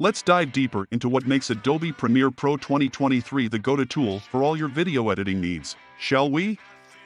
Let's dive deeper into what makes Adobe Premiere Pro 2023 the go-to tool for all your video editing needs, shall we?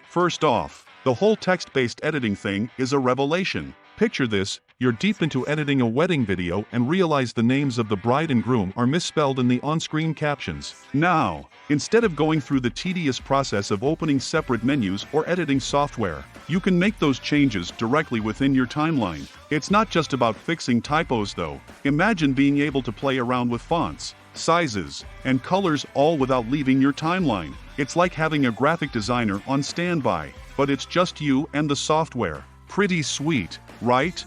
First off, the whole text-based editing thing is a revelation. Picture this: you're deep into editing a wedding video and realize the names of the bride and groom are misspelled in the on-screen captions. Now, instead of going through the tedious process of opening separate menus or editing software, you can make those changes directly within your timeline. It's not just about fixing typos though. Imagine being able to play around with fonts, sizes, and colors all without leaving your timeline. It's like having a graphic designer on standby, but it's just you and the software. Pretty sweet, right?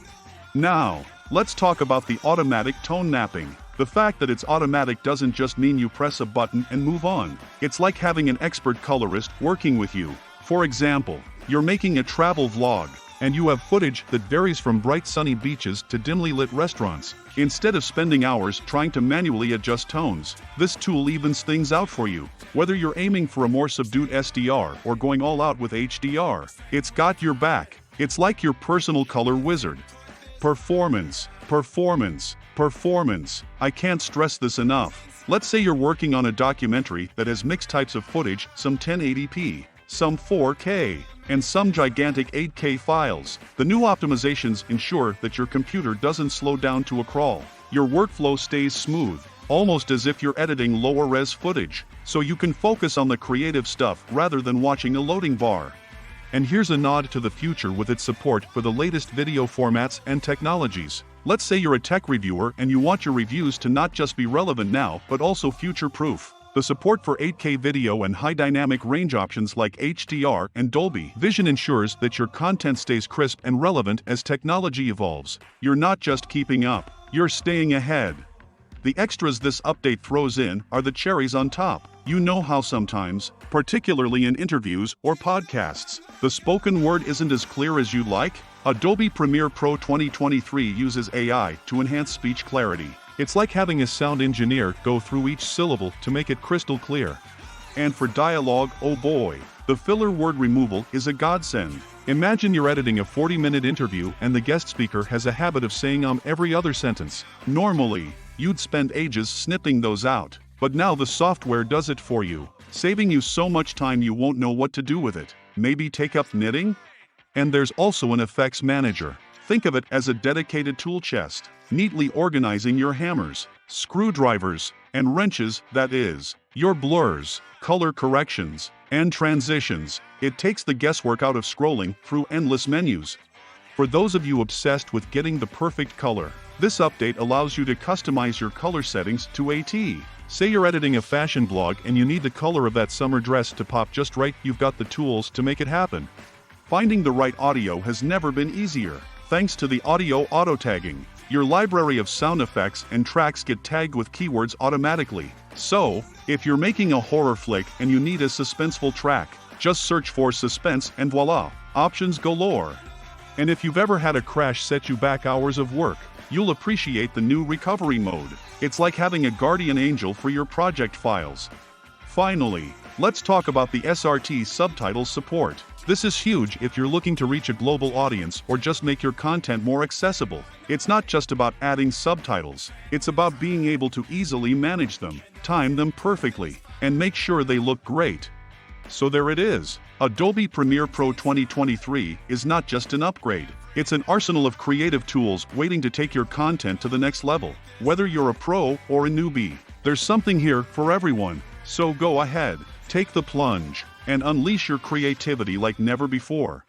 Now, let's talk about the automatic tone mapping. The fact that it's automatic doesn't just mean you press a button and move on. It's like having an expert colorist working with you. For example, you're making a travel vlog, and you have footage that varies from bright sunny beaches to dimly lit restaurants. Instead of spending hours trying to manually adjust tones, this tool evens things out for you. Whether you're aiming for a more subdued SDR or going all out with HDR, it's got your back. It's like your personal color wizard. Performance, performance, performance. I can't stress this enough. Let's say you're working on a documentary that has mixed types of footage, some 1080p, some 4K, and some gigantic 8K files. The new optimizations ensure that your computer doesn't slow down to a crawl. Your workflow stays smooth, almost as if you're editing lower-res footage, so you can focus on the creative stuff rather than watching a loading bar. And here's a nod to the future with its support for the latest video formats and technologies. Let's say you're a tech reviewer and you want your reviews to not just be relevant now but also future-proof. The support for 8K video and high dynamic range options like HDR and Dolby Vision ensures that your content stays crisp and relevant as technology evolves. You're not just keeping up, you're staying ahead. The extras this update throws in are the cherries on top. You know how sometimes, particularly in interviews or podcasts, the spoken word isn't as clear as you'd like? Adobe Premiere Pro 2023 uses AI to enhance speech clarity. It's like having a sound engineer go through each syllable to make it crystal clear. And for dialogue, oh boy, the filler word removal is a godsend. Imagine you're editing a 40-minute interview and the guest speaker has a habit of saying every other sentence. Normally, you'd spend ages snipping those out, but now the software does it for you, saving you so much time you won't know what to do with it. Maybe take up knitting? And there's also an effects manager. Think of it as a dedicated tool chest, neatly organizing your hammers, screwdrivers, and wrenches, that is, your blurs, color corrections, and transitions. It takes the guesswork out of scrolling through endless menus. For those of you obsessed with getting the perfect color, this update allows you to customize your color settings to a T. Say you're editing a fashion blog and you need the color of that summer dress to pop just right. You've got the tools to make it happen. Finding the right audio has never been easier. Thanks to the audio auto-tagging, your library of sound effects and tracks get tagged with keywords automatically. So, if you're making a horror flick and you need a suspenseful track, just search for suspense and voila, options galore. And if you've ever had a crash set you back hours of work, you'll appreciate the new recovery mode. It's like having a guardian angel for your project files. Finally, let's talk about the SRT subtitle support. This is huge if you're looking to reach a global audience or just make your content more accessible. It's not just about adding subtitles, it's about being able to easily manage them, time them perfectly, and make sure they look great. So there it is. Adobe Premiere Pro 2023 is not just an upgrade. It's an arsenal of creative tools waiting to take your content to the next level. Whether you're a pro or a newbie, there's something here for everyone. So go ahead, take the plunge, and unleash your creativity like never before.